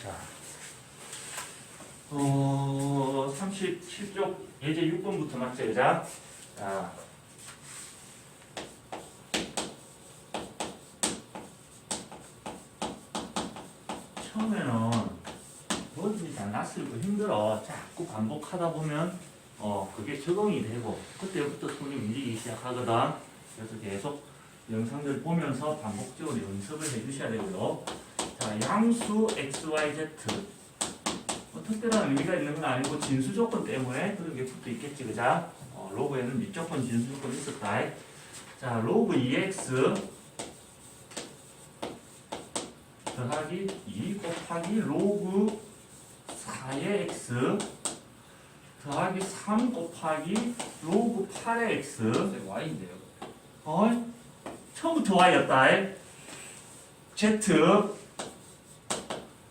자, 37쪽 예제 6번부터 맞죠, 그자? 자, 처음에는 뭐든지 다 낯설고 힘들어. 자꾸 반복하다 보면 그게 적응이 되고 그때부터 손이 움직이기 시작하거든. 그래서 계속 영상들 보면서 반복적으로 연습을 해주셔야 되고요. 자, 양수 x, y, z 특별한 의미가 있는 건 아니고 진수 조건 때문에 그런 게 붙어 있겠지, 그자? 로그에는 밑조건, 진수 조건이 있었다. 자, 로그 2x 더하기 2 곱하기 로그 4의 x 더하기 3 곱하기 로그 8의 x y인데요. 처음부터 y였다. z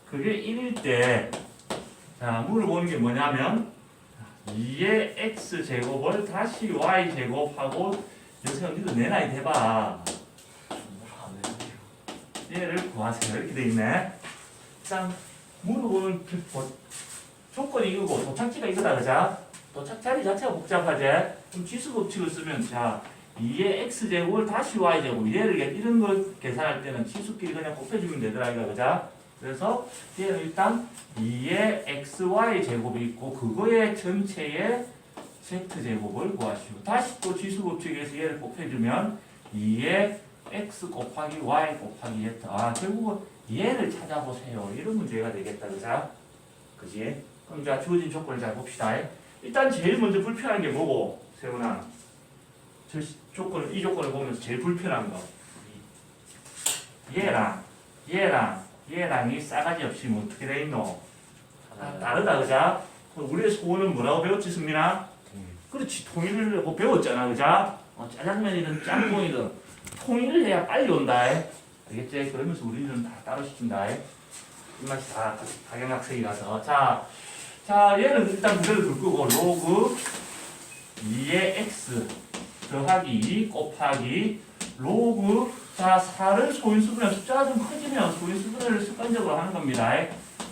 그게 1일 때 자, 물어보는 게 뭐냐면 2의 x제곱을 다시 y제곱하고 여기서 니도 내 나이 대봐. 얘를 구하세요. 이렇게 돼 있네. 일단 물어보는 조건이 이거고 도착지가 이거다, 그자? 도착 자리 자체가 복잡하지? 그럼 지수 법칙을 쓰면 자 2의 x제곱을 다시 y제곱 얘를 이런 걸 계산할 때는 지수끼리 그냥 곱해주면 되더라, 이거, 그자? 그래서 얘는 일단 2의 xy 제곱이 있고 그거의 전체의 z제곱을 구하시고 다시 또 지수 법칙에서 얘를 곱해주면 2의 x 곱하기 y 곱하기 z 결국은 얘를 찾아보세요. 이런 문제가 되겠다, 그자? 그지? 그럼 자 주어진 조건을 잘 봅시다. 일단 제일 먼저 불편한 게 뭐고, 세훈아? 이 조건을 보면서 제일 불편한 거 얘랑이 싸가지 없이 뭐 어떻게 돼 있노? 다르다, 그자? 우리의 소원은 뭐라고 배웠지, 승민아? 그렇지, 통일을 하고 배웠잖아, 그자? 짜장면이든 짬뽕이든 통일을 해야 빨리 온다. 알겠지? 그러면서 우리는 다 따로 시킨다. 입맛이 다 다경학생이라서. 자, 얘는 일단 그대로 둘 거고, 로그 2의 x 더하기 2 곱하기 로그 자 4를 소인수분해 숫자가 좀 커지면 소인수분해를 습관적으로 하는 겁니다.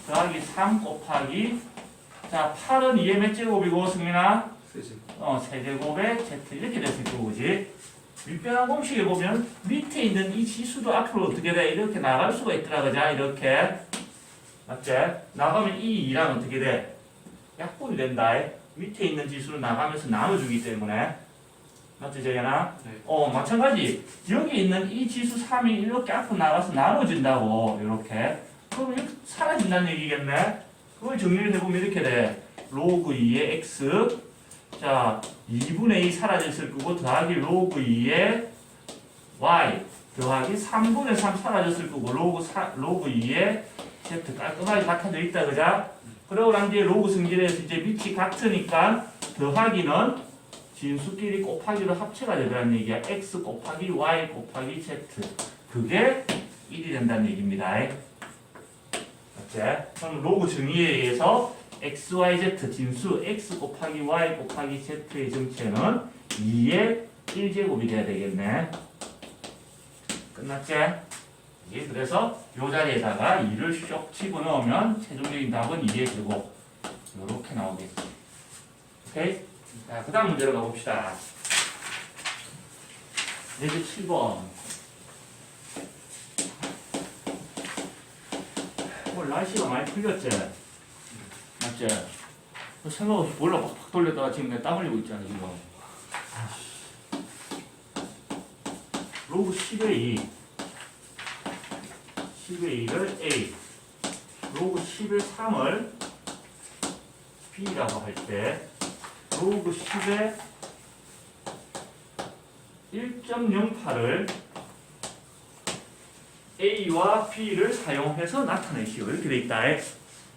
더하기 3 곱하기 자 8은 2의 몇 제곱이고 승민아? 세제곱의 z 이렇게 됐을 거고, 그지? 밑변환 공식에 보면 밑에 있는 이 지수도 앞으로 어떻게 돼? 이렇게 나갈 수가 있더라, 그자? 이렇게 맞지? 나가면 이 2랑 어떻게 돼? 약분이 된다. 밑에 있는 지수는 나가면서 나눠주기 때문에 맞지, 재현아? 네. 마찬가지 여기 있는 이 지수 3이 이렇게 앞으로 나가서 나눠진다고 이렇게 그럼 이렇게 사라진다는 얘기겠네. 그걸 정리를 해보면 이렇게 돼. 로그 2의 x 자 2분의 2 사라졌을 거고 더하기 로그 2의 y 더하기 3분의 3 사라졌을 거고 로그 2의 z 깔끔하게 같아져 있다, 그자? 그러고 난 뒤에 로그 승질에서 이제 밑이 같으니까 더하기는 진수끼리 곱하기로 합체가 되더라는 얘기야. x 곱하기 y 곱하기 z 그게 1이 된다는 얘기입니다. 맞지? 그럼 로그 정의에 의해서 x, y, z 진수 x 곱하기 y 곱하기 z의 정체는 2의 1제곱이 돼야 되겠네. 끝났지? 예, 그래서 이 자리에다가 2를 쏙 집어넣으면 최종적인 답은 2의 제곱 이렇게 나오겠지. 오케이? 자, 그 다음 문제로 가봅시다. 예제 7번. 오늘 날씨가 많이 풀렸지? 맞지? 생각 없이 몰라 팍팍 돌렸다가 지금 내가 땀 흘리고 있잖아, 지금. 로그 10의 2. 10의 2를 A. 로그 10의 3을 B라고 할 때, 로그 10의 1.08을 A와 B를 사용해서 나타내시오. 이렇게 돼 있다.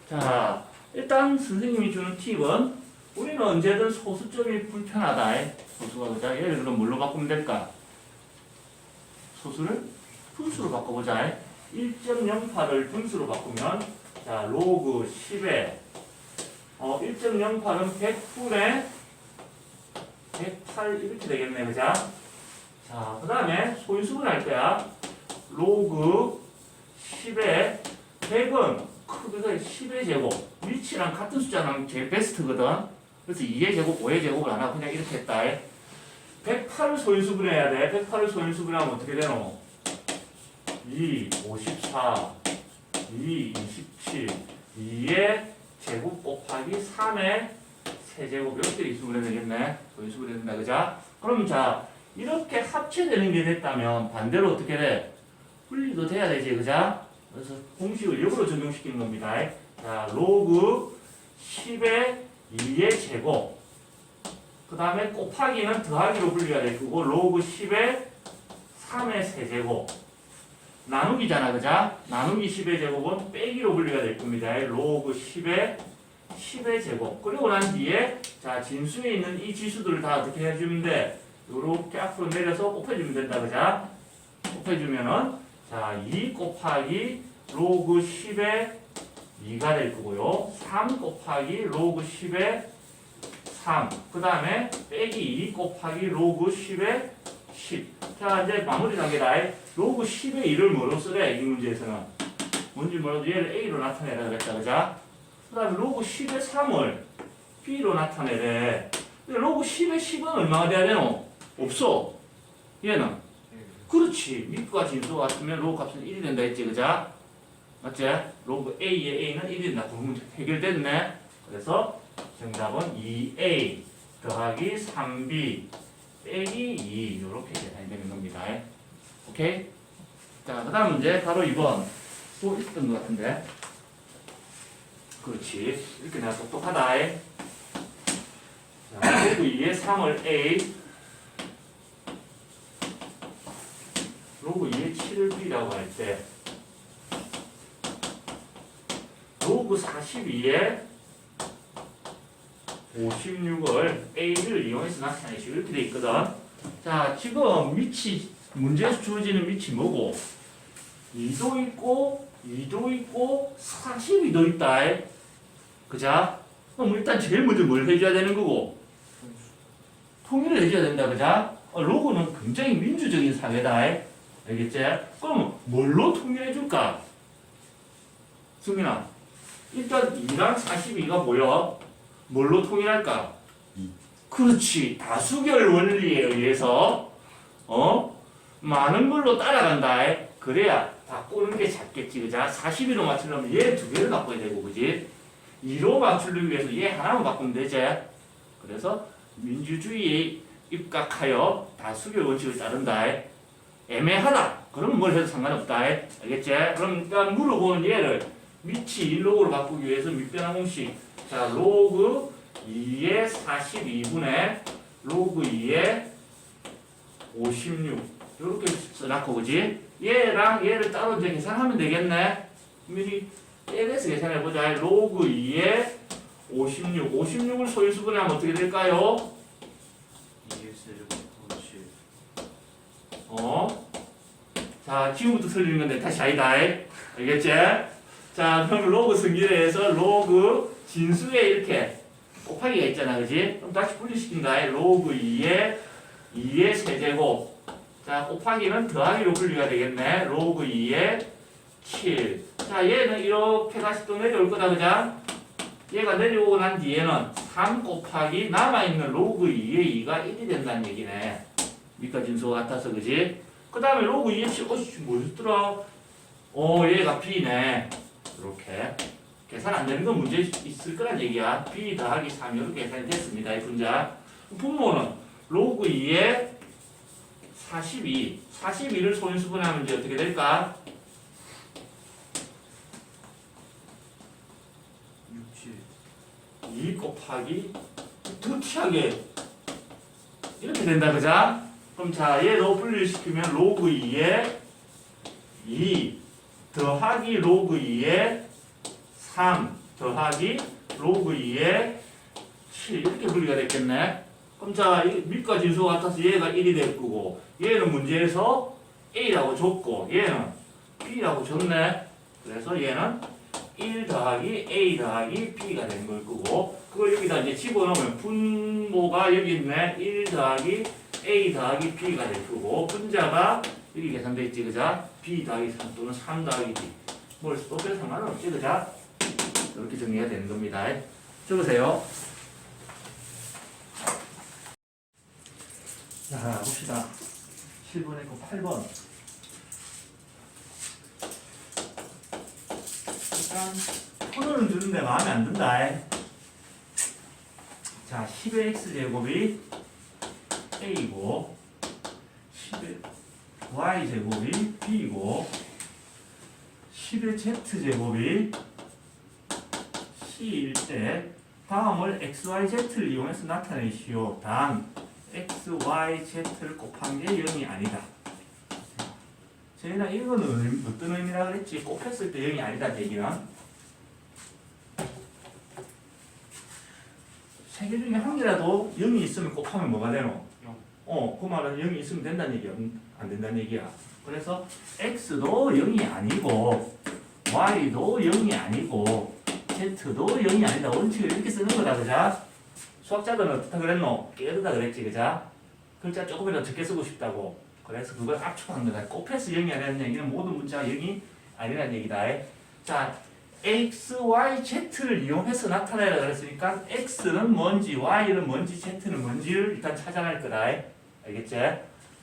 자, 일단 선생님이 주는 팁은 우리는 언제든 소수점이 불편하다. 소수가 그자. 얘를 그럼 뭘로 바꾸면 될까? 소수를 분수로 바꿔보자. 1.08을 분수로 바꾸면 자, 로그 10의 1.08은 100분의 108 이렇게 되겠네, 그자? 자, 그 다음에 소인수분 할 거야. 로그 10의 100은 크기가 10의 제곱. 위치랑 같은 숫자는 제일 베스트거든. 그래서 2의 제곱, 5의 제곱을 안 하고 그냥 이렇게 했다. 108을 소인수분해야 돼. 108을 소인수분해하면 어떻게 되노? 2, 54, 2, 27, 2의 제곱 곱하기 3의 세제곱 이렇게 인수분해 되겠네. 소인수분해 된다. 그자? 그럼 자 이렇게 합체되는 게 됐다면 반대로 어떻게 돼? 분리도 돼야 되지. 그자? 그래서 공식을 역으로 적용시키는 겁니다. 자, 로그 10의 2의 제곱. 그 다음에 곱하기는 더하기로 분리가 될 거고, 로그 10의 3의 세제곱. 나누기잖아, 그자? 나누기 10의 제곱은 빼기로 분리가 될 겁니다. 로그 10의 제곱. 그리고 난 뒤에, 자, 진수에 있는 이 지수들을 다 어떻게 해주면 돼? 요렇게 앞으로 내려서 곱해주면 된다, 그자? 곱해주면은, 자, 2 곱하기 로그 10의 2가 될 거고요. 3 곱하기 로그 10의 3. 그 다음에 빼기 2 곱하기 로그 10의 10. 자, 이제 마무리 단계다. 로그 10의 2를 뭐로 쓰래? 이 문제에서는. 뭔지 몰라도 얘를 A로 나타내라 그랬다. 그자? 그 다음에 로그 10의 3을 B로 나타내래. 근데 로그 10의 10은 얼마가 돼야 되노? 없어. 얘는. 그렇지. 밑과 진수가 같으면 로그 값은 1이 된다 했지. 그자? 맞지? 로그 A의 A는 1이 된다. 그 문제 해결됐네. 그래서 정답은 2A 더하기 3B 빼기 2 이렇게 계산이 되는 겁니다. 오케이? 자, 그 다음 문제 바로 2번 또 있었던 것 같은데. 그렇지. 이렇게 내가 똑똑하다. 자, 로그 2의 3을 A 로그 2의 7을 B라고 할 때 로그 42의 56을 A를 이용해서 나타내시고 이렇게 돼 있거든. 자, 지금 밑이 문제에서 주어지는 밑이 뭐고? 2도 있고 2도 있고 42도 있다. 그자? 그럼 일단 제일 먼저 뭘 해줘야 되는 거고? 통일을 해줘야 된다. 그자? 로그는 굉장히 민주적인 사회다. 알겠지? 그럼 뭘로 통일해 줄까? 승민아, 일단 2랑 42가 뭐야? 뭘로 통일할까? 2. 그렇지. 다수결 원리에 의해서 많은 걸로 따라간다. 그래야 바꾸는 게 작겠지. 그자? 42로 맞추려면 얘 두 개를 바꿔야 되고, 그지? 2로 맞추기 위해서 얘 하나만 바꾸면 되지. 그래서 민주주의에 입각하여 다수결 원칙을 따른다. 애매하다. 그러면 뭘 해도 상관없다. 알겠지? 그럼 일단 물어보는 얘를 밑이 로그로 바꾸기 위해서 밑변화 공식. 자, 로그 2의 42분의 로그 2의 56 이렇게 써놨고, 그지? 얘랑 얘를 따로 이제 계산하면 되겠네. 미리 떼내서 계산해보자. 로그 2의 56 56을 소인수분해하면 어떻게 될까요? 2x 자, 지금부터 틀리는 건데 다시 아니다. 알겠지? 자, 그럼 로그 승리에서 로그 진수에 이렇게 곱하기가 있잖아. 그지? 그럼 다시 분리시킨다. 로그 2의 세제곱. 자, 곱하기는 더하기로 분리가 되겠네. 로그 2의 7. 자, 얘는 이렇게 다시 또 내려올 거다. 그자? 얘가 내려오고 난 뒤에는 3 곱하기 남아있는 로그 2의 2가 1이 된다는 얘기네. 밑과 진수가 같아서. 그지? 그 다음에 로그 2의 7. 뭐였더라? 얘가 B네. 이렇게. 계산 안 되는 건 문제 있을 거란 얘기야. B 더하기 3 이렇게 계산이 됐습니다. 이 분자. 분모는 로그 2의 42. 42를 소인수분해하면 이제 어떻게 될까? 2 곱하기 더티하게 이렇게 된다. 그자? 그럼 자, 얘로 분리를 시키면 로그 2의 2 더하기 로그 2의 3 더하기 로그 2의 7 이렇게 분리가 됐겠네. 그럼 자, 밑과 진수가 같아서 얘가 1이 될 거고, 얘는 문제에서 A라고 줬고 얘는 B라고 줬네. 그래서 얘는 1 더하기 A 더하기 B가 된 걸 거고, 그걸 여기다 이제 집어넣으면 분모가 여기 있네. 1 더하기 A 더하기 B가 될 거고, 분자가 여기 계산돼 있지. 그자? B 더하기 3 또는 3 더하기 B 뭘 써도 별 상관은 없지, 그자? 이렇게 정리가 되는 겁니다. 적으세요. 자, 봅시다. 7번에 있고 8번. 일단, 코너는 주는데 마음에 안 든다. 자, 10의 x제곱이 a이고, 10의 y제곱이 b이고, 10의 z제곱이 c일 때, 다음을 xyz를 이용해서 나타내시오. 단, x, y, z를 곱한 게 0이 아니다. 저희가 이거는 어떤 의미라 그랬지? 곱했을 때 0이 아니다는 얘기는 세 개 중에 한 개라도 0이 있으면 곱하면 뭐가 되노? 그 말은 0이 있으면 된다는 얘기야? 안 된다는 얘기야. 그래서 x도 0이 아니고 y도 0이 아니고 z도 0이 아니다. 원칙을 이렇게 쓰는 거다. 그자? 수학자들은 어떻다 그랬노? 깨르다 그랬지. 그자? 글자 조금이라도 적게 쓰고 싶다고. 그래서 그걸 압축한 거다. 곱해서 0이 아니라는 얘기는 모든 문자가 0이 아니라는 얘기다. 자, x, y, z를 이용해서 나타내라 그랬으니까 x는 뭔지, y는 뭔지, z는 뭔지를 일단 찾아낼 거다. 알겠지?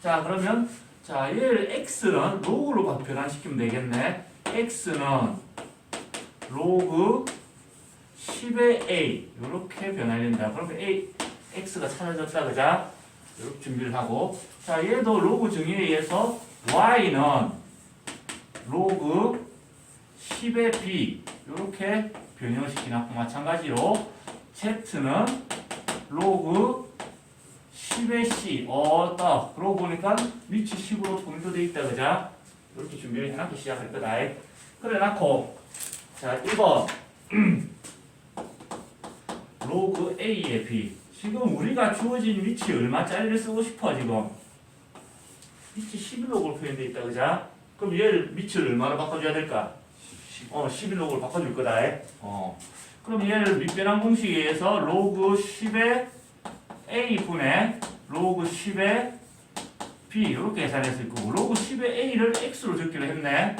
자, 그러면 자, 얘를 x는 로그로 변환시키면 되겠네. x는 로그 10의 a 이렇게 변환된다. 그러면 x가 찾아졌다. 그자? 이렇게 준비를 하고, 자, 얘도 로그 정의에 의해서 y는 로그 10의 b 이렇게 변형을 시키나. 마찬가지로 z는 로그 10의 c 딱 그러고 보니까 위치 10으로 통일도 돼 있다. 그자? 이렇게 준비를 해놓고 시작할 거다. 그래 놓고, 자, 1번 로그 a의 b. 지금 우리가 주어진 위치 얼마짜리를 쓰고 싶어, 지금? 위치 11로그로 표현되어 있다, 그자? 그럼 얘를 위치를 얼마로 바꿔줘야 될까? 11로그로 바꿔줄 거다. 그럼 얘를 밑변환 공식에 의해서 로그 10의 a분의 로그 10의 b 이렇게 계산했을 거고, 로그 10의 a를 x로 적기로 했네.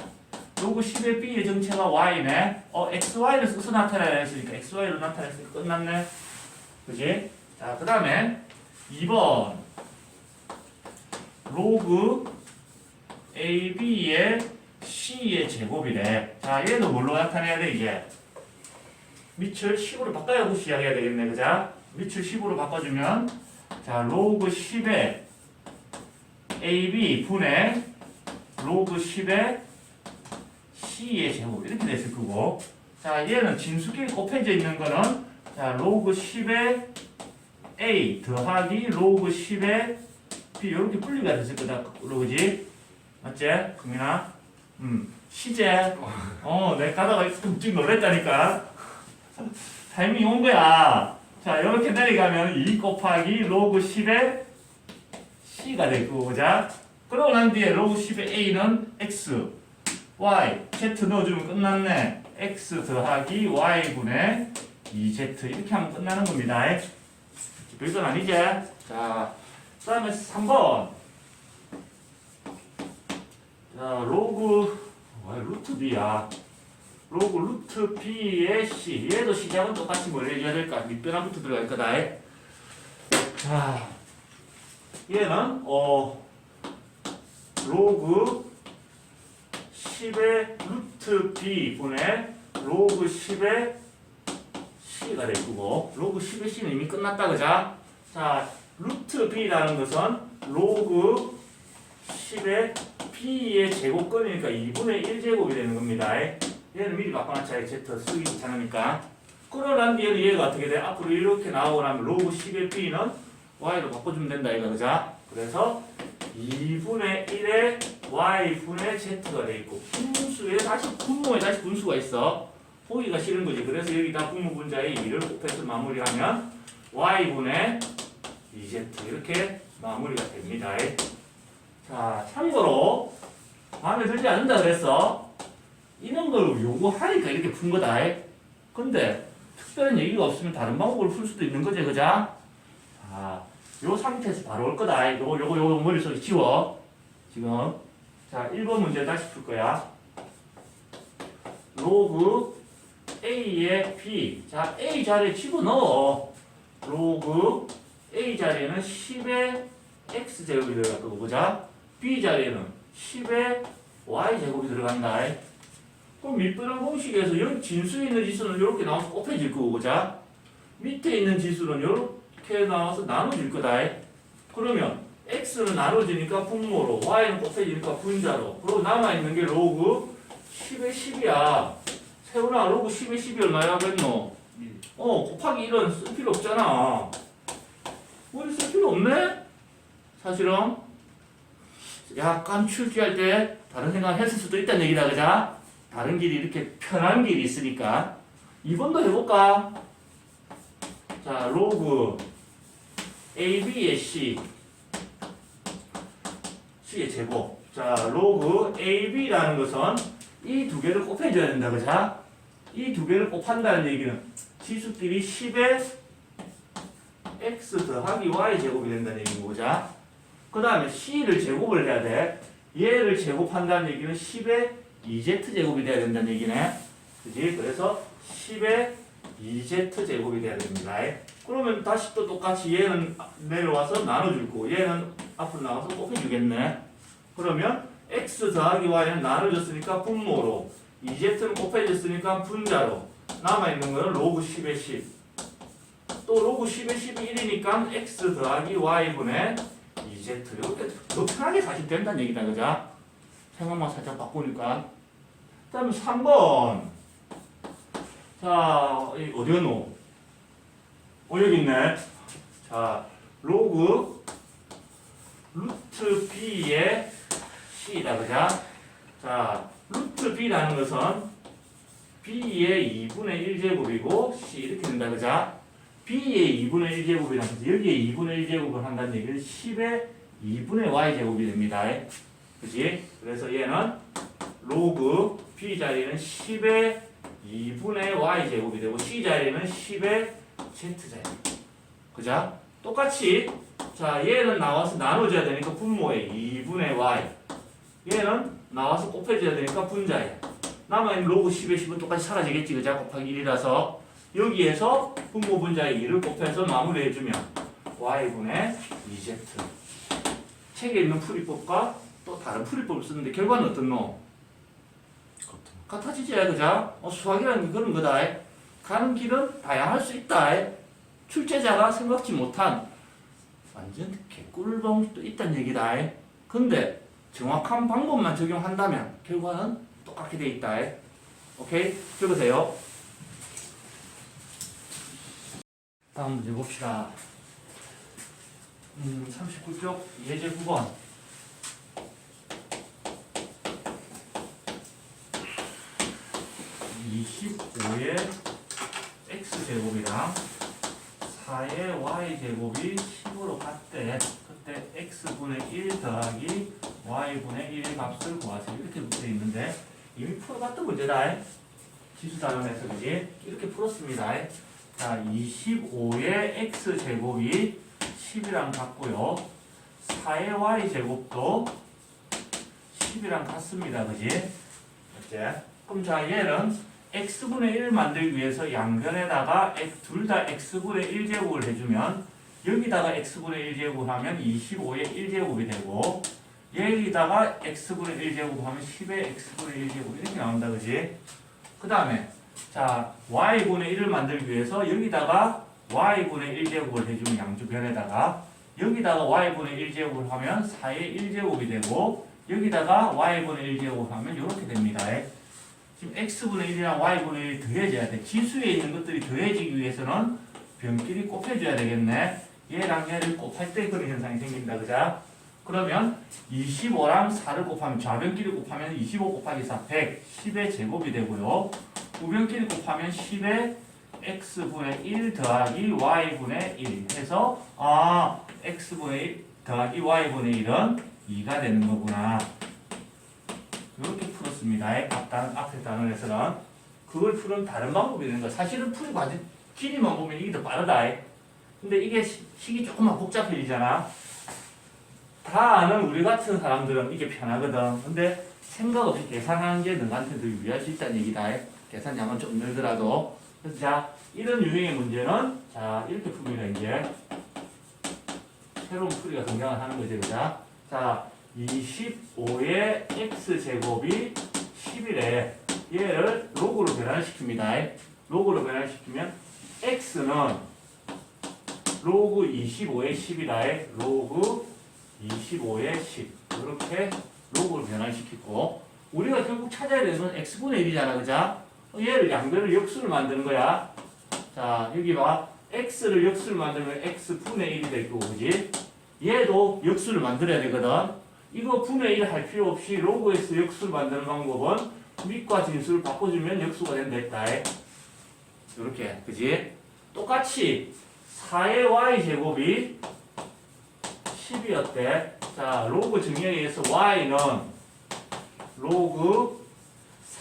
로그 10의 b의 정체가 y네. xy를 써서 나타내야 했으니까 xy로 나타냈으니까 끝났네. 그지? 자, 그 다음에 2번 로그 AB의 C의 제곱이래. 자, 얘도 뭘로 나타내야 돼, 이게? 밑을 10으로 바꿔야 시작해야 되겠네, 그자? 밑을 10으로 바꿔주면, 자, 로그 10의 AB 분의 로그 10의 C의 제곱. 이렇게 됐을 거고. 자, 얘는 진수끼리 곱해져 있는 거는, 자, 로그 10의 A 더하기 로그 10의 B 이렇게 분리가 됐을 거다. 그러지? 맞지? 금민아? 시제. 내가 가다가 끔찍 놀랬다니까. 타이밍이 온 거야. 자, 이렇게 내려가면 2 곱하기 로그 10의 C가 될 거고, 자. 그러고 난 뒤에 로그 10의 A는 X, Y, Z 넣어주면 끝났네. X 더하기 Y분의 2Z 이렇게 하면 끝나는 겁니다. 별건 아니지? 자, 그 다음에 3번. 자, 로그, 루트 B야. 로그 루트 B의 C. 얘도 시작은 똑같이 뭘 해줘야 될까? 밑변환부터 들어갈 거다. 자, 얘는, 로그 10의 루트 B 분의 로그 10의 C가 될 거고, 로그 10의 C는 이미 끝났다, 그자? 자, 루트 B라는 것은 로그 10의 B의 제곱권이니까 2분의 1제곱이 되는 겁니다. 얘는 미리 바꿔놨자 Z 쓰기 귀찮으니까. 그러난 뒤에는 얘가 어떻게 돼? 앞으로 이렇게 나오고 나면 로그 10의 B는 Y로 바꿔주면 된다, 이거, 그자? 그래서 2분의 1의 Y분의 Z가 돼 있고, 분수에 다시, 분모에 다시 분수가 있어. 보기가 싫은 거지. 그래서 여기다 분모분자의 2를 곱해서 마무리하면 Y분의 2Z 이렇게 마무리가 됩니다. 자, 참고로 마음에 들지 않는다 그랬어. 이런 걸 요구하니까 이렇게 푼 거다. 근데 특별한 얘기가 없으면 다른 방법으로 풀 수도 있는 거지, 그자? 자, 요 상태에서 바로 올 거다. 요거 머릿속에 지워. 지금. 자, 1번 문제 다시 풀 거야. 로그 A의 B. 자, A 자리에 집어넣어. 로그 A 자리에는 10의 X제곱이 들어갈 거고, 보자. B 자리에는 10의 Y제곱이 들어간다. 그럼 밑변환 공식에서 여기 진수에 있는 지수는 이렇게 나와서 곱해질 거고, 보자. 밑에 있는 지수는 이렇게 나와서 나눠질 거다. 그러면 X는 나눠지니까 분모로, Y는 곱해지니까 분자로. 그리고 남아있는 게 로그 10의 10이야. 세훈아, 로그 10의 10이 얼마야, 그랬노? 곱하기 1은 쓸 필요 없잖아. 뭐 쓸 필요 없네? 사실은 약간 출제할 때 다른 생각 했을 수도 있다는 얘기다, 그자? 다른 길이 이렇게 편한 길이 있으니까 2번도 해볼까? 자, 로그 AB의 C의 제곱. 자, 로그 AB라는 것은 이 두 개를 곱해줘야 된다, 그자? 이 두 개를 곱한다는 얘기는 지수끼리 10의 X 더하기 Y 제곱이 된다는 얘기고, 보자. 그 다음에 C를 제곱을 해야 돼. 얘를 제곱한다는 얘기는 10의 2Z 제곱이 돼야 된다는 얘기네. 그지? 그래서 10의 2Z 제곱이 돼야 됩니다. 그러면 다시 또 똑같이 얘는 내려와서 나눠줄 거고, 얘는 앞으로 나와서 곱해주겠네. 그러면 X 더하기 Y는 나눠졌으니까 분모로, 2Z는 곱해졌으니까 분자로, 남아있는 거는 로그 10의 10. 또 로그 10의 10이 1이니까 X 더하기 Y분의 2Z. 이렇게 더 편하게 사실 된다는 얘기다, 그죠? 생각만 살짝 바꾸니까. 그 다음에 3번. 자, 어디였노? 여기 있네. 자, 로그 루트 B의 C다, 그죠? 자, 루트 B라는 것은 B의 2분의 1제곱이고 C 이렇게 된다, 그죠? B의 2분의 1제곱이라는 것은 여기에 2분의 1제곱을 한다는 얘기는 10의 2분의 Y제곱이 됩니다. 그지? 그래서 얘는 로그 B 자리는 10의 2분의 Y제곱이 되고 C 자리는 10의 Z제곱. 그죠? 똑같이 자, 얘는 나와서 나눠줘야 되니까 분모에 2분의 Y. 얘는 나와서 곱해줘야 되니까 분자에. 남아있는 로그 10의 10은 똑같이 사라지겠지, 그죠? 곱하기 1이라서. 여기에서 분모 분자에 2를 곱해서 마무리해주면 Y분의 2Z. 책에 있는 풀이법과 또 다른 풀이법을 쓰는데 결과는 어떻노? 같아지지, 그죠? 수학이라는 게 그런 거다. 가는 길은 다양할 수 있다. 출제자가 생각지 못한 완전 개꿀봉도 있다는 얘기다. 근데 정확한 방법만 적용한다면 결과는 똑같게 돼 있다. 오케이? 적으세요. 다음 문제 봅시다. 39쪽 예제 9번. (25의 x제곱이랑 4의 y제곱이 10으로 같대. 그때 x분의 1 더하기 y분의 1의 값을 구하세요. 이렇게 되어 있는데 이미 풀어봤던 문제다. 지수 단원에서, 그지? 이렇게 풀었습니다. 자, 25의 x제곱이 10이랑 같고요. 4의 y제곱도 10이랑 같습니다. 그지? 이제 그럼 자, 얘는 x분의 1 만들기 위해서 양변에다가 둘 다 x분의 1제곱을 해주면 여기다가 x분의 1제곱 하면 25의 1제곱이 되고 여기다가 x분의 1제곱 하면 10의 x분의 1제곱 이렇게 나온다, 그지? 그 다음에 자, y분의 1을 만들기 위해서 여기다가 y분의 1제곱을 해주면 양주변에다가 여기다가 y분의 1제곱을 하면 4의 1제곱이 되고 여기다가 y분의 1제곱을 하면 이렇게 됩니다. 지금 x분의 1이랑 y분의 1이 더해져야 돼. 지수에 있는 것들이 더해지기 위해서는 변끼리 곱해줘야 되겠네. 얘랑 얘를 곱할 때 그런 현상이 생긴다, 그자? 그러면 25랑 4를 곱하면 좌변끼리 곱하면 25 곱하기 4, 100, 10의 제곱이 되고요. 우변끼리 곱하면 10의 x분의 1 더하기 y분의 1 해서 x분의 1 더하기 y분의 1은 2가 되는 거구나. 이렇게 풀었습니다. 앞에 단원에서는 그걸 푸는 다른 방법이 있는 거야. 사실은 풀이 아주 길이만 보면 이게 더 빠르다. 근데 이게 식이 조금만 복잡해지잖아. 다 아는 우리 같은 사람들은 이게 편하거든. 근데 생각 없이 계산하는 게 너한테 더 유리할 수 있다는 얘기다. 계산량은 좀 늘더라도. 그래서 자, 이런 유형의 문제는 자, 이렇게 풉니다, 이제. 새로운 풀이가 등장을 하는 거죠, 그죠? 자, 25의 x제곱이 11에 얘를 로그로 변환시킵니다. 로그로 변환시키면 x는 로그 25의 10이다. 로그 25의 10. 이렇게 로그를 변환시키고 우리가 결국 찾아야 되는 건 x분의 1이잖아, 그죠? 얘를 양변을 역수를 만드는 거야. 자, 여기 봐. x를 역수를 만들면 x분의 1이 될 거고, 그지? 얘도 역수를 만들어야 되거든. 이거 분의 1 할 필요 없이 로그에서 역수를 만드는 방법은 밑과 진수를 바꿔주면 역수가 된다. 이렇게, 그지? 똑같이 4의 y제곱이 10이었대. 자, 로그 증명에 의해서 y는 로그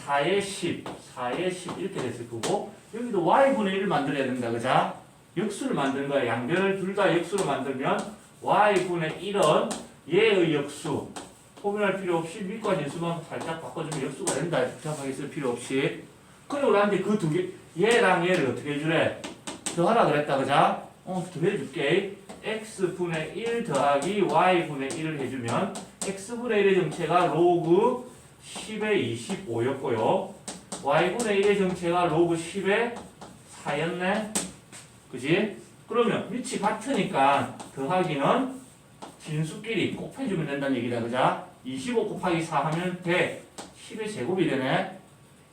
4의 10, 4의 10 이렇게 됐을 거고 여기도 y분의 1을 만들어야 된다. 그자? 역수를 만드는 거야. 양변을 둘 다 역수로 만들면 y분의 1은 얘의 역수 소멸할 필요 없이 밑과 진수만 살짝 바꿔주면 역수가 된다. 복잡하게 쓸 필요 없이. 그리고 나한테 그 두 개, 얘랑 얘를 어떻게 해주래? 더하라 그랬다. 그자? 더해줄게. x분의 1 더하기 y분의 1을 해주면 x분의 1의 정체가 로그 10의 25였고요. y분의 1의 정체가 로그 10의 4였네. 그지? 그러면 위치 같으니까 더하기는 진수끼리 곱해주면 된다는 얘기다. 그자? 25 곱하기 4 하면 100, 10의 제곱이 되네.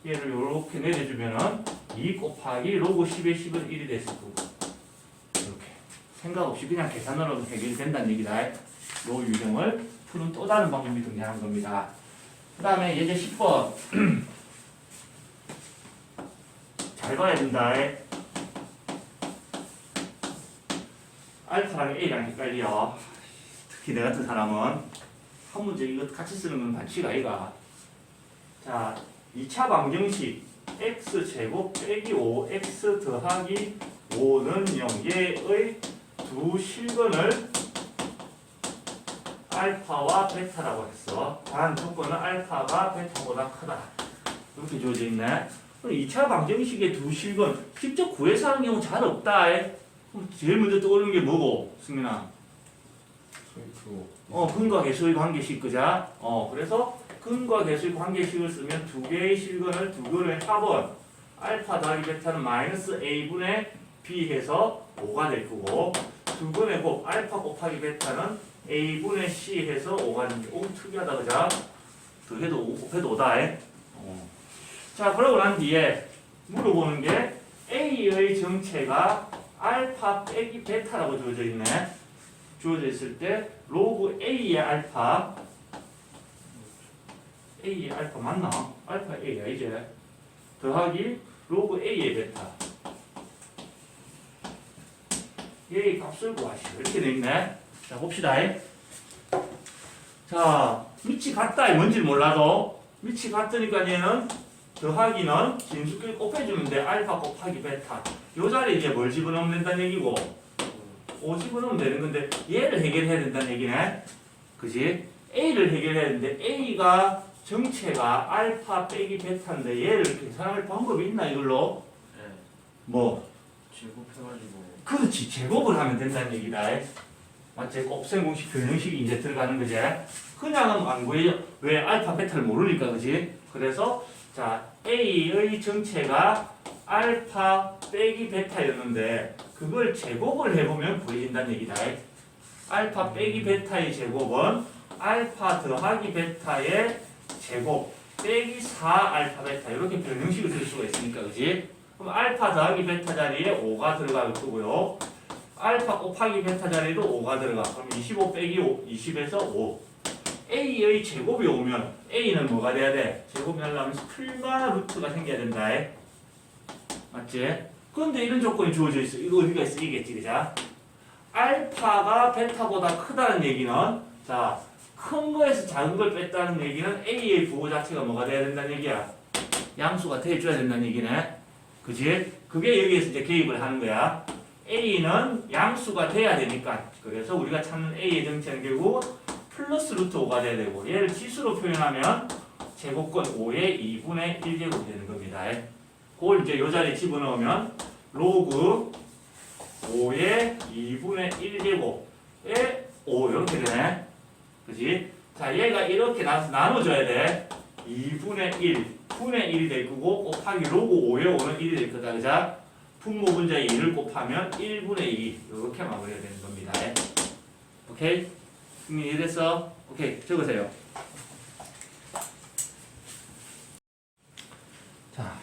얘를 이렇게 내려주면은 2 곱하기 로그 10의 10은 1이 됐을 거고. 이렇게. 생각 없이 그냥 계산으로 해결된다는 얘기다. 요 유형을 푸는 또 다른 방법이 등장한 겁니다. 그 다음에 예제 10번. 잘 봐야 된다. 알파랑 A랑 헷갈려. 특히 내 같은 사람은 한 문제 이거 같이 쓰는 건 반칙 아이가. 자, 2차 방정식 x제곱 빼기 5x 더하기 5는 0 얘의 두 실근을 알파와 베타라고 했어. 단 조건은 알파가 베타보다 크다. 이렇게 주어져 있네. 2차 방정식의 두 실근 직접 구해서 하는 경우 잘 없다. 제일 먼저 떠오르는 게 뭐고, 승민아? 근과 계수의 관계식, 그자? 그래서 근과 계수의 관계식을 쓰면 두 개의 실근을 두 근의 합은 알파 더하기 베타는 마이너스 a분의 b 해서 5가 될 거고 두 근의 곱 알파 곱하기 베타는 a분의 c 해서 5가 되는 게 특이하다, 그자? 더해도 5 곱해도 5다. 자, 그러고 난 뒤에 물어보는 게 a의 정체가 알파 빼기 베타라고 주어져 있네. 주어져 있을 때 로그 a의 알파 맞나? 알파 a야 이제 더하기 로그 a의 베타 얘의 값을 구하시오. 이렇게 돼 있네. 자, 봅시다. 자, 밑이 같다. 뭔지 몰라도 밑이 같으니까 얘는 더하기는 진수끼리 곱해주는데 알파 곱하기 베타 요 자리에 이제 뭘 집어넣으면 된다는 얘기고 5 집어넣으면 되는 건데 얘를 해결해야 된다는 얘기네. 그지? A를 해결해야 되는데 A가 정체가 알파 빼기 베타인데 얘를 계산할 방법이 있나 이걸로? 네. 뭐? 제곱해가지고. 그렇지. 제곱을 하면 된다는 얘기다. 맞지? 곱셈 공식 변형식이 이제 들어가는 거지. 그냥은 안 구해요. 왜? 알파 베타를 모르니까. 그지? 그래서 자, A의 정체가 알파 빼기 베타였는데 그걸 제곱을 해보면 구해진다는 얘기다. 알파 빼기 베타의 제곱은 알파 더하기 베타의 제곱 빼기 4 알파 베타 이렇게 변형식을 쓸 수가 있으니까, 그지? 그럼 알파 더하기 베타 자리에 5가 들어갈 거고요. 알파 곱하기 베타 자리에도 5가 들어가. 그럼 25 빼기 5, 20에서 5. A의 제곱이 오면 A는 뭐가 돼야 돼? 제곱이 하려면 풀마 루트가 생겨야 된다. 맞지? 그런데 이런 조건이 주어져 있어. 이거 어디가 있어? 이겠지, 그자? 알파가 베타보다 크다는 얘기는 자, 큰 거에서 작은 걸 뺐다는 얘기는 A의 부호 자체가 뭐가 돼야 된다는 얘기야? 양수가 돼줘야 된다는 얘기네. 그지? 그게 여기에서 이제 개입을 하는 거야. A는 양수가 돼야 되니까. 그래서 우리가 찾는 A의 정체는 결국 플러스 루트 5가 돼야 되고 얘를 지수로 표현하면 제곱권 5의 2분의 1제곱이 되는 겁니다. 그걸 이제 이 자리에 집어넣으면 로그 5의 2분의 1제곱에 5 이렇게 되네. 그지? 자, 얘가 이렇게 나눠줘야 돼. 2분의 1, 분의 1이 될 거고 곱하기 로그 5의 5는 1이 될 거다. 그자? 분모분자의 2를 곱하면 1분의 2 이렇게 마무리가 되는 겁니다. 오케이? 이해됐어? 오케이, 적으세요. 자,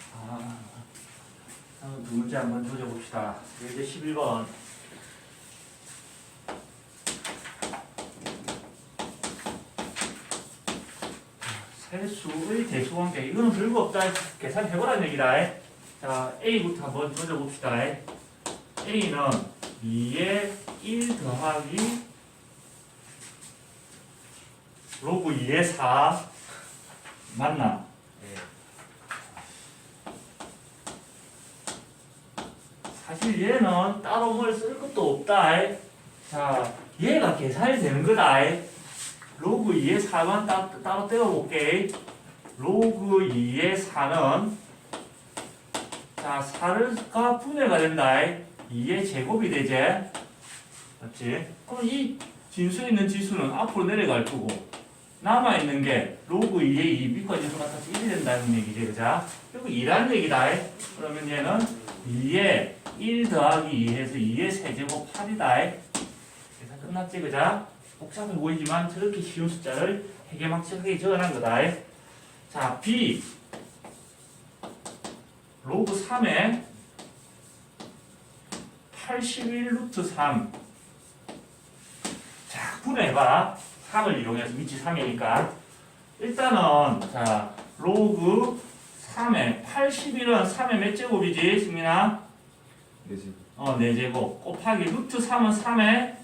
두 문제 한번 조져봅시다. 이제 11번. 세수의 대수관계. 이거는 별거 없다. 계산해보라는 얘기다. 자, A부터 한번 조져봅시다. A는 2의 1 더하기 로그 2의 4 맞나? 사실 얘는 따로 뭘 쓸 것도 없다. 자, 얘가 계산이 되는 거다. 로그 2의 4만 따로 떼어볼게. 로그 2의 4는 자, 4가 분해가 된다. 2의 제곱이 되지. 맞지? 그럼 이 진수에 있는 지수는 앞으로 내려갈 거고 남아있는 게 로그 2의 2 밑과 지수 같아서 1이 된다는 얘기지. 그자? 그리고 2라는 얘기다. 그러면 얘는 2의 1 더하기 2 해서 2의 세제곱 8이다. 그래서 끝났지. 그자? 복잡해 보이지만 저렇게 쉬운 숫자를 해계막측하게 적어놓은 거다. 자, B 로그 3에 81 루트 3. 자, 분해해봐. 3을 이용해서 위치 3이니까. 일단은, 자, 로그 3에 81은 3의 몇 제곱이지, 승민아? 4제곱. 4제곱. 곱하기 루트 3은 3의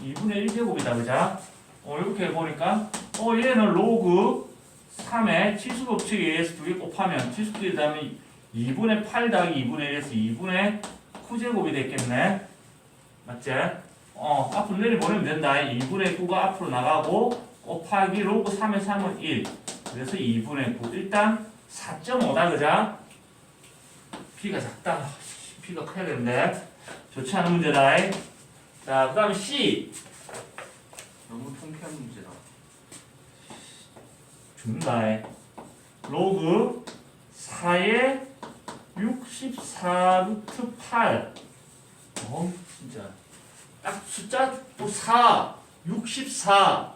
2분의 1제곱이다, 그자? 이렇게 해보니까, 얘는 로그 3의 치수법칙에 의해서 두 개 곱하면, 치수법칙에 다음에 2분의 8 더하기 2분의 1에서 2분의 9제곱이 됐겠네. 맞지? 앞으로 내려보내면 된다. 2분의 9가 앞으로 나가고, 곱하기 로그 3의 3은 1. 그래서 2분의 9. 일단 4.5다, 그자? P가 작다. P가 커야 되는데. 좋지 않은 문제다. 자, 그 다음에 C. 너무 통쾌한 문제다. 준다. 로그 4의 64 루트 8. 진짜. 딱 숫자 또 4, 64,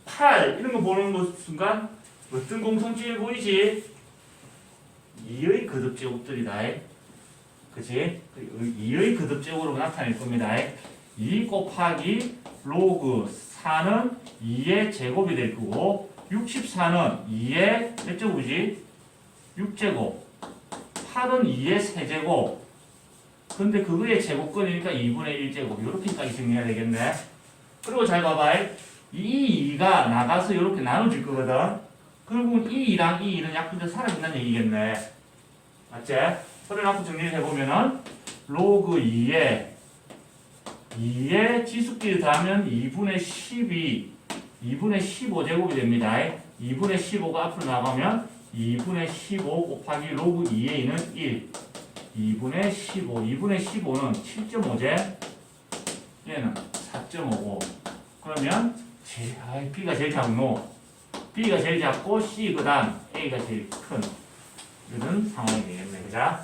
8 이런 거 보는 것 순간 어떤 공통점이 보이지? 2의 거듭제곱들이다. 그치? 2의 거듭제곱으로 나타낼 겁니다. 2 곱하기 로그 4는 2의 제곱이 될 거고 64는 2의 몇 제곱이지? 6제곱 8은 2의 세제곱 근데 그거의 제곱권이니까 2분의 1제곱 이렇게까지 정리해야 되겠네. 그리고 잘 봐봐. 이 2가 나가서 이렇게 나눠질 거거든. 결국은 이 2랑 이 2는 약분돼서 사라진다는 얘기겠네. 맞지? 그래놓고 정리를 해보면은 로그 2의 지수끼리 더하면 2분의 12 2분의 15제곱이 됩니다. 2분의 15가 앞으로 나가면 2분의 15 곱하기 로그 2의 2는 1 2분의 15 2분의 15는 7.5제 얘는 4.5고 그러면 B가 제일 작노 B가 제일 작고 C 그 다음 A가 제일 큰 이런 상황이 되겠네. 그자?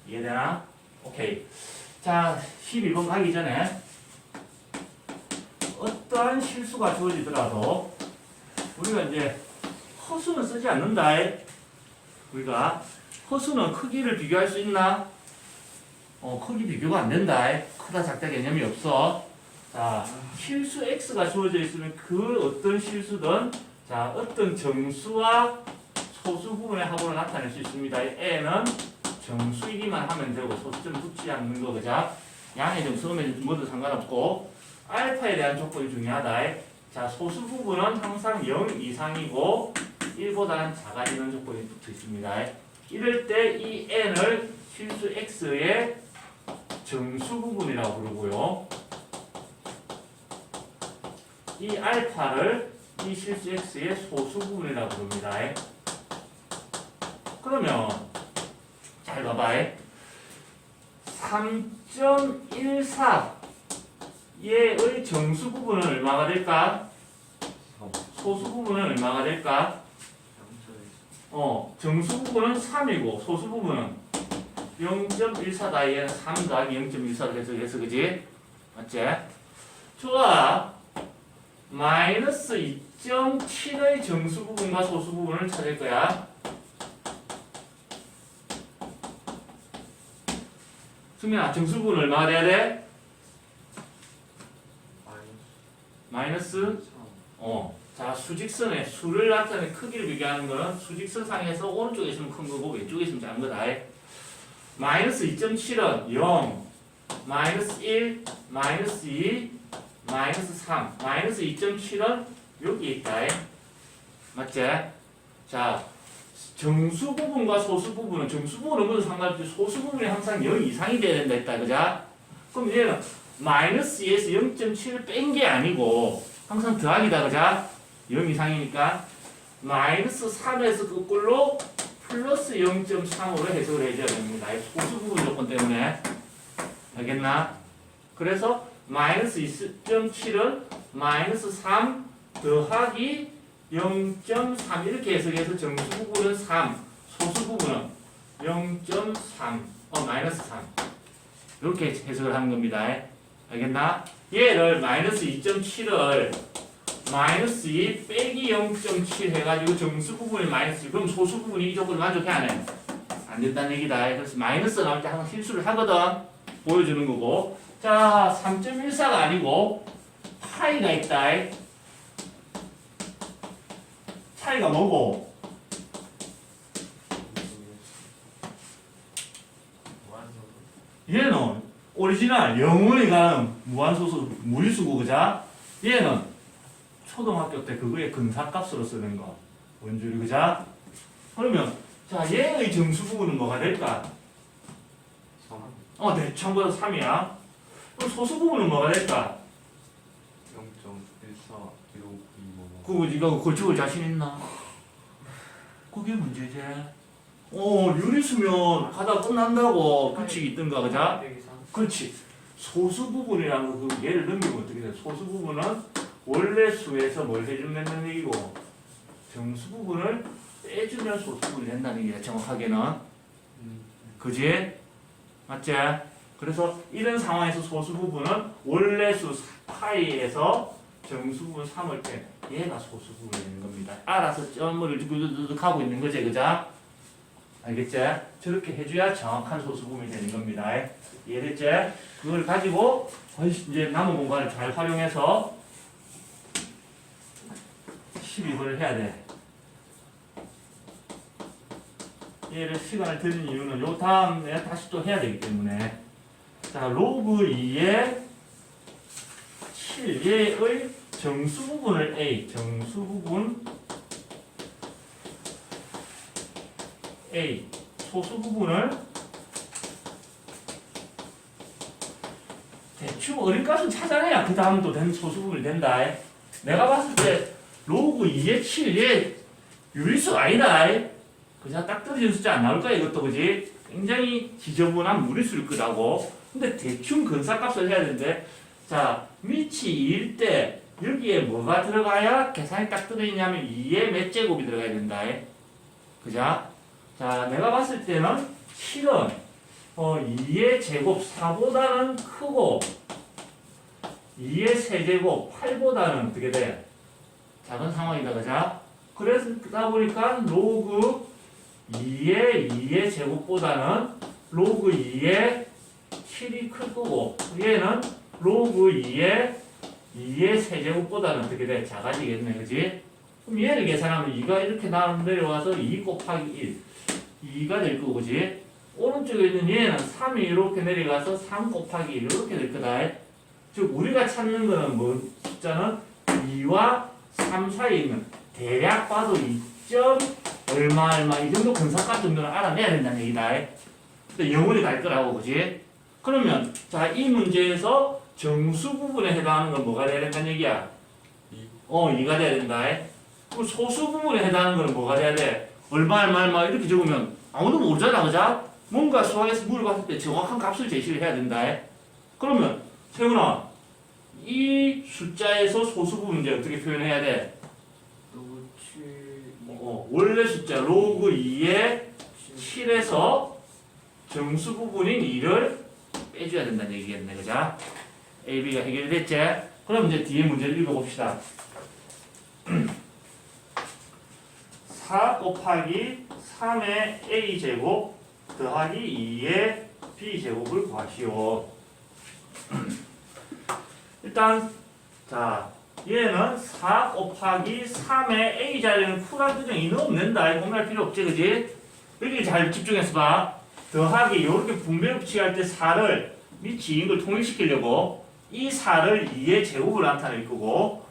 이해되나? 오케이. 자, 12번 가기 전에 어떠한 실수가 주어지더라도 우리가 이제 허수는 쓰지 않는다. 우리가 허수는 크기를 비교할 수 있나? 크기 비교가 안 된다. 크다 작다 개념이 없어. 자, 실수 x가 주어져 있으면 그 어떤 실수든 자, 어떤 정수와 소수 부분의 합으로 나타낼 수 있습니다. a는 정수이기만 하면 되고 소수점 붙지 않는 거 그자? 양의 정수면 뭐든 상관없고 알파에 대한 조건이 중요하다. 자, 소수 부분은 항상 0 이상이고 1보다는 작아지는 조건이 붙어 있습니다. 이럴 때 이 n을 실수 x의 정수 부분이라고 부르고요. 이 알파를 이 실수 x의 소수 부분이라고 부릅니다. 그러면 잘 봐봐. 3.14 얘의 정수 부분은 얼마가 될까? 소수 부분은 얼마가 될까? 정수 부분은 3이고 소수 부분은 0.14다. 얘는 3 더하기 0.14를 해석해서 그지? 맞지? 좋아. 마이너스 2.7의 정수 부분과 소수 부분을 찾을 거야. 승민아, 정수 부분 얼마가 돼야 돼? 마이너스? 자, 수직선에 수를 나타내는 크기를 비교하는 거는 수직선상에서 오른쪽에 있으면 큰 거고 왼쪽에 있으면 작은 거다. 마이너스 2.7은 0, 마이너스 1, 마이너스 2, 마이너스 3. 마이너스 2.7은 여기 있다. 맞지? 자, 정수 부분과 소수 부분은 정수 부분은 무슨 상관없이 소수 부분이 항상 0 이상이 돼야 된다 했다. 그자? 그럼 얘는 마이너스 2에서 0.7을 뺀 게 아니고 항상 더하기다. 그자? 0 이상이니까 마이너스 3에서 거꾸로 플러스 0.3으로 해석을 해줘야 됩니다. 소수 부분 조건 때문에. 알겠나? 그래서 마이너스 2.7은 마이너스 3 더하기 0.3 이렇게 해석해서 정수 부분은 3, 소수 부분은 0.3, 마이너스 3 이렇게 해석을 하는 겁니다. 알겠나? 얘를 마이너스 2.7을 마이너스 2 빼기 0.7 해가지고 정수 부분이 마이너스 1. 그럼 소수 부분이 이 조건을 만족해 안 해? 안 된다는 얘기다. 그래서 마이너스 나올 때 항상 실수를 하거든. 보여주는 거고. 자, 3.14가 아니고 파이가 있다. 차이가 뭐고? 얘는 오리지널 영원히 가는 무한소수 무리수고 그자? 얘는 초등학교 때 그거의 근사값으로 쓰는 거 원줄이 그자? 그러면 자 얘의 정수 부분은 뭐가 될까? 대창보다 3이야. 그럼 소수 부분은 뭐가 될까? 0.14 그거 네가 걸쭉을 자신 있나? 그게 문제지. 유리수면 가다 끝난다고 규칙이 있던가 그자? 그렇지. 소수 부분이라는 거 그 얘를 넘기면 어떻게 돼? 소수 부분은 원래 수에서 뭘 해준다는 얘기고 정수 부분을 빼주면 소수 부분이 된다는 얘기야. 정확하게는. 그지? 맞지? 그래서 이런 상황에서 소수 부분은 원래 수 파이에서 정수 부분 3을 빼 얘가 소수 부분이 되는 겁니다. 알아서 점을 두둑 하고 있는 거지, 그자? 알겠지? 저렇게 해줘야 정확한 소수 부분이 되는 겁니다. 이해됐지? 그걸 가지고 이제 남은 공간을 잘 활용해서 12번을 해야 돼. 얘를 시간을 드린 이유는 요 다음 내가 다시 또 해야 되기 때문에. 자, 로그 2의 7 얘의 정수 부분을 A, 정수 부분 A, 소수 부분을 대충 어림값은 찾아내야 그 다음 또 된 소수 부분이 된다. 내가 봤을 때 로그 2의 7 얘 유리수 아니다. 그냥 딱 떨어진 숫자 안 나올 거야 이것도 그지? 굉장히 지저분한 무리수일 거라고. 근데 대충 근사값을 해야 되는데 자 밑이 2일 때 여기에 뭐가 들어가야 계산이 딱 들어있냐면 2의 몇 제곱이 들어가야 된다. 그자? 자 내가 봤을 때는 7은 2의 제곱 4보다는 크고 2의 세제곱 8보다는 어떻게 돼? 작은 상황이다. 그자? 그러다 보니까 로그 2의 제곱보다는 로그 2의 7이 클 거고 얘는 로그 2의 세제곱보다는 어떻게 돼? 작아지겠네. 그지? 그럼 얘를 계산하면 2가 이렇게 내려와서 2 곱하기 1 2가 될 거고 그지? 오른쪽에 있는 얘는 3이 이렇게 내려가서 3 곱하기 1 이렇게 될 거다. 즉 우리가 찾는 거는 뭐 숫자는 2와 3 사이에 있는 대략 봐도 2점 얼마 이 정도 근사값 정도는 알아내야 된다는 얘기다. 근데 영원히 갈 거라고 그지? 그러면 자 이 문제에서 정수 부분에 해당하는 건 뭐가 돼야 된다는 얘기야? 2가 돼야 된다. 그럼 소수 부분에 해당하는 거는 뭐가 돼야 돼? 얼마 이렇게 적으면 아무도 모르잖아, 그자? 뭔가 수학에서 물어봤을 때 정확한 값을 제시를 해야 된다. 그러면 세훈아, 이 숫자에서 소수 부분 이제 어떻게 표현해야 돼? 로그 7 원래 숫자 로그 2의 7에서 정수 부분인 2를 빼줘야 된다는 얘기겠네, 그자? A, B가 해결이 됐지? 그럼 이제 뒤에 문제를 읽어봅시다. 4 곱하기 3의 A제곱 더하기 2의 B제곱을 구하시오. 일단 자 얘는 4 곱하기 3의 A 자리는 풀할 규정 2는 없는다. 고민할 필요 없지, 그지? 여기 잘 집중해서 봐. 더하기 요렇게 분배 법칙할 때 4를 밑이 2인 걸 통일시키려고 이 4를 2의 제곱을 나타낼 거고,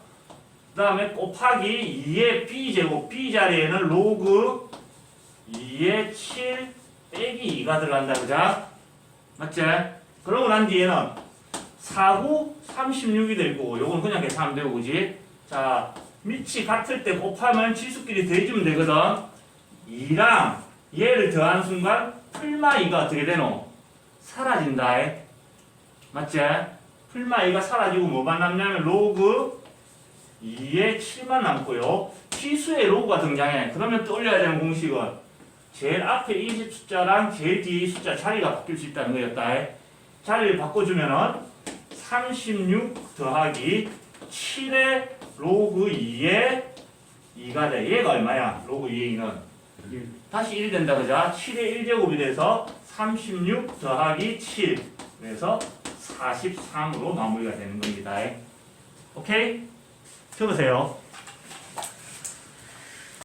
그 다음에 곱하기 2의 B제곱, B 자리에는 로그 2의 7 빼기 2가 들어간다, 그자? 맞지? 그러고 난 뒤에는 4구 36이 될 거고, 요건 그냥 계산하면 되고, 그지? 자, 밑이 같을 때 곱하면 치수끼리 더해주면 되거든. 2랑 얘를 더하는 순간 풀마 2가 어떻게 되노? 사라진다. 맞지? 풀마 2가 사라지고 뭐만 남냐면 로그 2의 7만 남고요. 치수의 로그가 등장해. 그러면 떠올려야 되는 공식은 제일 앞에 20 숫자랑 제일 뒤에 이 숫자 자리가 바뀔 수 있다는 거였다. 자리를 바꿔주면은 36 더하기 7의 로그 2의 2가 돼. 얘가 얼마야? 로그 2의 2는 1. 다시 1이 된다, 그죠? 7의 1제곱이 돼서 36 더하기 7. 그래서 43으로 마무리가 되는 겁니다. 오케이? 적으세요.